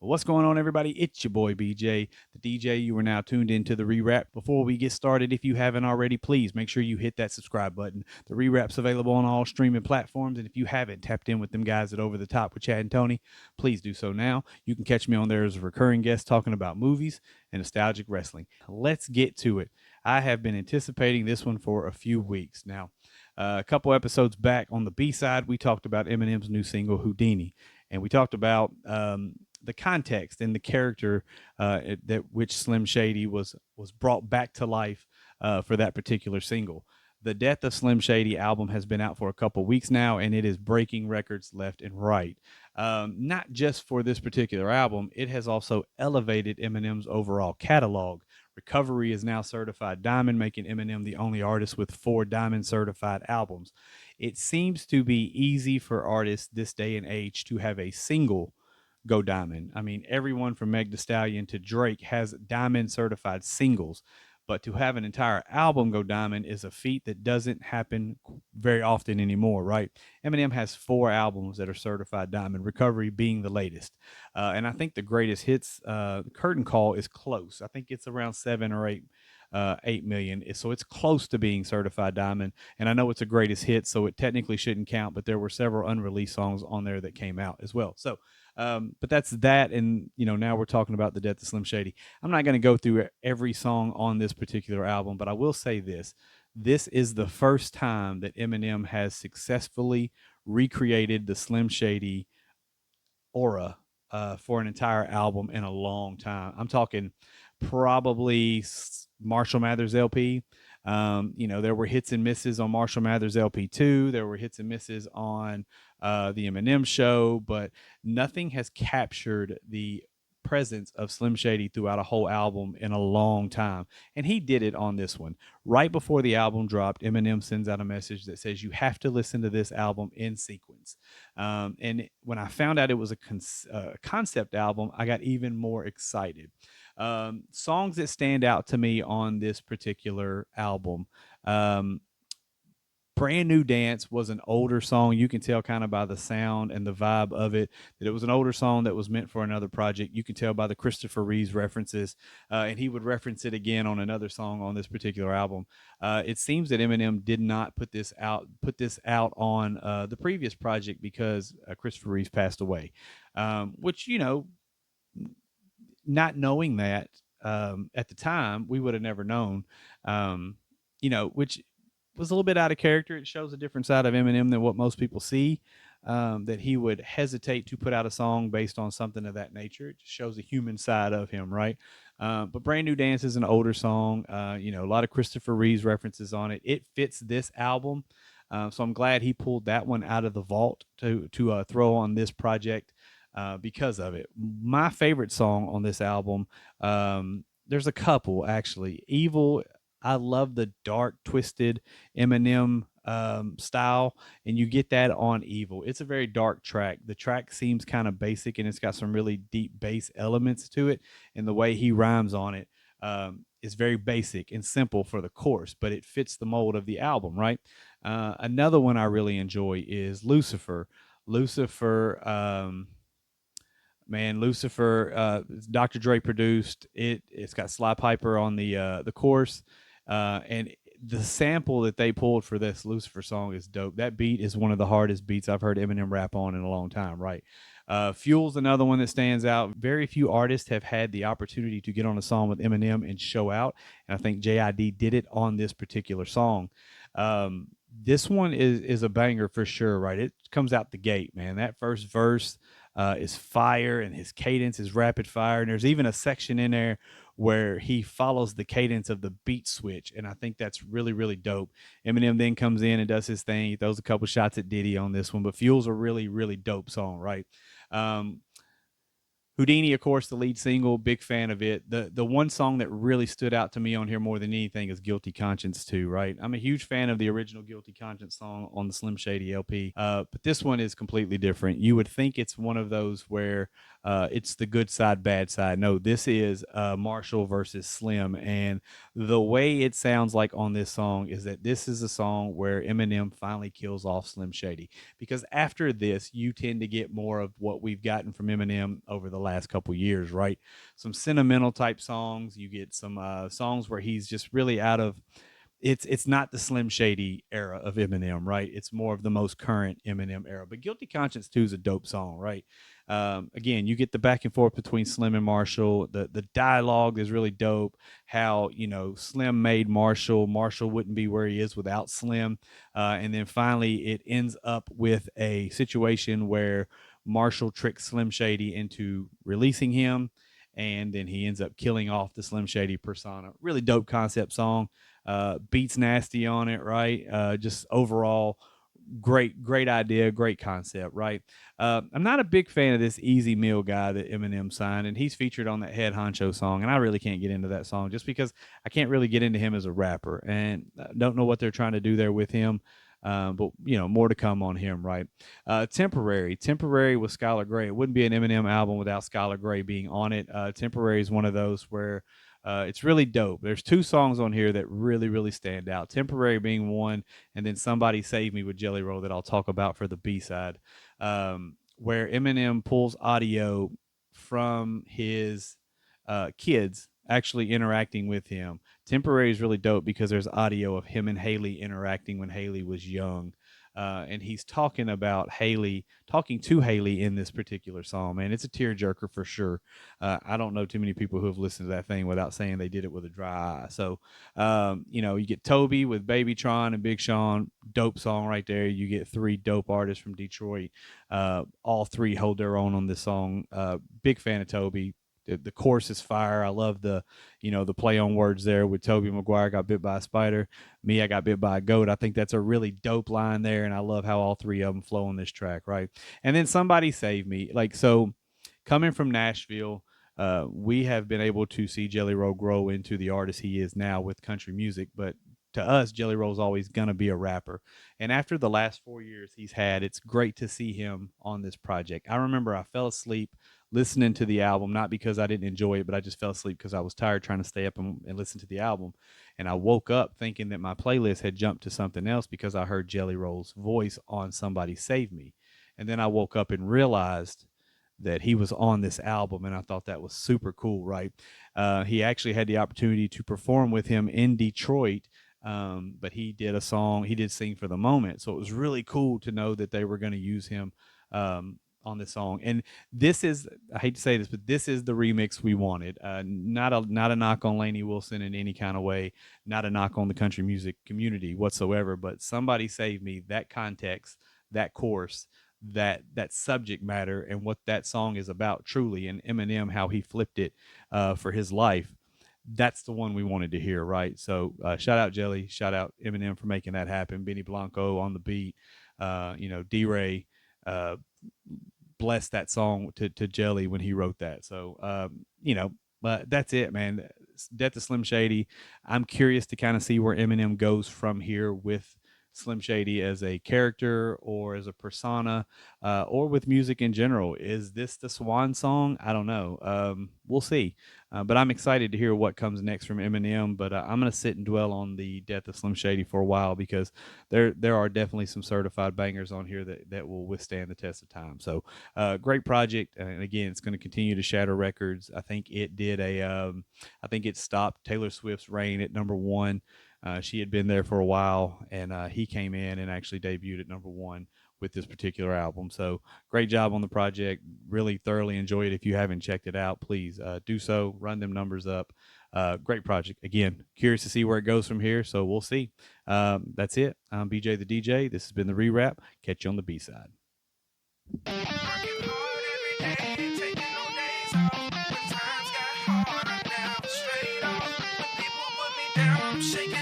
What's going on, everybody? It's your boy BJ, the DJ. You are now tuned into the rewrap. Before we get started, if you haven't already, please make sure you hit that subscribe button. The rewrap's available on all streaming platforms, and if you haven't tapped in with them guys at Over the Top with Chad and Tony, please do so now. You can catch me on there as a recurring guest talking about movies and nostalgic wrestling. Let's get to it. I have been anticipating this one for a few weeks now. A couple episodes back on the B side, we talked about Eminem's new single Houdini, and we talked about the context and the character that which Slim Shady was brought back to life for that particular single. The Death of Slim Shady album has been out for a couple weeks now, and it is breaking records left and right. Not just for this particular album, it has also elevated Eminem's overall catalog. Recovery is now certified diamond, making Eminem the only artist with 4 diamond certified albums. It seems to be easy for artists this day and age to have a single go diamond. I mean, everyone from Meg Thee Stallion to Drake has diamond certified singles, but to have an entire album go diamond is a feat that doesn't happen very often anymore, right? Eminem has 4 albums that are certified diamond, Recovery being the latest. And I think the greatest hits, Curtain Call is close. I think it's around 7 or 8 8 million. So it's close to being certified diamond. And I know it's a greatest hit, so it technically shouldn't count, but there were several unreleased songs on there that came out as well. So, but that's that. And, now we're talking about the Death of Slim Shady. I'm not going to go through every song on this particular album, but I will say this. This is the first time that Eminem has successfully recreated the Slim Shady aura for an entire album in a long time. I'm talking probably Marshall Mathers LP. There were hits and misses on Marshall Mathers LP2. There were hits and misses on the Eminem show, but nothing has captured the presence of Slim Shady throughout a whole album in a long time. And he did it on this one. Right before the album dropped, Eminem sends out a message that says, you have to listen to this album in sequence. And when I found out it was a concept album, I got even more excited. Songs that stand out to me on this particular album. Brand New Dance was an older song. You can tell kind of by the sound and the vibe of it that it was an older song that was meant for another project. You can tell by the Christopher Reeves references, and he would reference it again on another song on this particular album. It seems that Eminem did not put this out on the previous project because Christopher Reeves passed away, which not knowing that at the time, we would have never known. Which was a little bit out of character. It shows a different side of Eminem than what most people see. That he would hesitate to put out a song based on something of that nature. It just shows a human side of him, right? But Brand New Dance is an older song. A lot of Christopher Reeves references on it. It fits this album. So I'm glad he pulled that one out of the vault to throw on this project because of it. My favorite song on this album, there's a couple actually. Evil, I love the dark, twisted Eminem style, and you get that on Evil. It's a very dark track. The track seems kind of basic, and it's got some really deep bass elements to it, and the way he rhymes on it is very basic and simple for the chorus, but it fits the mold of the album, right? Another one I really enjoy is Lucifer. Lucifer, man, Lucifer, Dr. Dre produced it. It's got Sly Piper on the chorus, and the sample that they pulled for this Lucifer song is dope. That beat is one of the hardest beats I've heard Eminem rap on in a long time, right? Fuel's another one that stands out. Very few artists have had the opportunity to get on a song with Eminem and show out, and I think JID did it on this particular song. This one is a banger for sure, right? It comes out the gate, man. That first verse is fire, and his cadence is rapid fire. And there's even a section in there where he follows the cadence of the beat switch, and I think that's really, really dope. Eminem then comes in and does his thing. He throws a couple shots at Diddy on this one, but Fuel's a really, really dope song, right? Houdini, of course, the lead single, big fan of it. The one song that really stood out to me on here more than anything is Guilty Conscience 2, right? I'm a huge fan of the original Guilty Conscience song on the Slim Shady LP, but this one is completely different. You would think it's one of those where it's the good side, bad side. No, this is Marshall versus Slim, and the way it sounds like on this song is that this is a song where Eminem finally kills off Slim Shady. Because after this, you tend to get more of what we've gotten from Eminem over the last couple years, right? Some sentimental type songs. You get some songs where he's just really out of it's not the Slim Shady era of Eminem, right? It's more of the most current Eminem era. But Guilty Conscience 2 is a dope song, right? Again, you get the back and forth between Slim and Marshall. The dialogue is really dope. How Slim made Marshall. Marshall wouldn't be where he is without Slim. And then finally, it ends up with a situation where Marshall tricks Slim Shady into releasing him, and then he ends up killing off the Slim Shady persona. Really dope concept song. Beats nasty on it, right? Just overall great idea, great concept, right? I'm not a big fan of this Easy Meal guy that Eminem signed, and he's featured on that Head Honcho song, and I really can't get into that song just because I can't really get into him as a rapper, and don't know what they're trying to do there with him. But more to come on him, right? Temporary with Skylar Grey. It wouldn't be an Eminem album without Skylar Grey being on it. Temporary is one of those where it's really dope. There's two songs on here that really stand out. Temporary being one, and then Somebody Save Me with Jelly Roll that I'll talk about for the B side, where Eminem pulls audio from his kids actually interacting with him. Temporary is really dope because there's audio of him and Haley interacting when Haley was young. And he's talking to Haley in this particular song, man. It's a tearjerker for sure. I don't know too many people who have listened to that thing without saying they did it with a dry eye. So, you get Toby with Baby Tron and Big Sean, dope song right there. You get three dope artists from Detroit. All three hold their own on this song. Big fan of Toby. The chorus is fire. I love the play on words there with Toby Maguire got bit by a spider. Me, I got bit by a goat. I think that's a really dope line there, and I love how all three of them flow on this track, right? And then Somebody Save Me. Coming from Nashville, we have been able to see Jelly Roll grow into the artist he is now with country music, but to us, Jelly Roll's always going to be a rapper. And after the last 4 years he's had, it's great to see him on this project. I remember I fell asleep listening to the album, not because I didn't enjoy it, but I just fell asleep because I was tired trying to stay up and listen to the album. And I woke up thinking that my playlist had jumped to something else because I heard Jelly Roll's voice on Somebody Save Me. And then I woke up and realized that he was on this album, and I thought that was super cool, right? He actually had the opportunity to perform with him in Detroit, but he did Sing for the Moment. So it was really cool to know that they were going to use him on this song. And I hate to say this, but this is the remix we wanted. Not a knock on Lainey Wilson in any kind of way, not a knock on the country music community whatsoever, but Somebody Save Me, that context, that chorus, that subject matter, and what that song is about truly, and Eminem, how he flipped it for his life. That's the one we wanted to hear, right? So shout out Jelly, shout out Eminem for making that happen. Benny Blanco on the beat, D-Ray, blessed that song to Jelly when he wrote that. So, but that's it, man. Death of Slim Shady. I'm curious to kind of see where Eminem goes from here with Slim Shady as a character or as a persona, or with music in general. Is this the swan song? I don't know. We'll see. But I'm excited to hear what comes next from Eminem. But I'm going to sit and dwell on the Death of Slim Shady for a while because there are definitely some certified bangers on here that will withstand the test of time. So great project. And again, it's going to continue to shatter records. I think it stopped Taylor Swift's reign at number one. She had been there for a while, and he came in and actually debuted at number one with this particular album. So great job on the project. Really thoroughly enjoy it. If you haven't checked it out, please do so. Run them numbers up. Great project. Again, curious to see where it goes from here. So we'll see. That's it. I'm BJ the DJ. This has been the Rewrap. Catch you on the B side. Shaking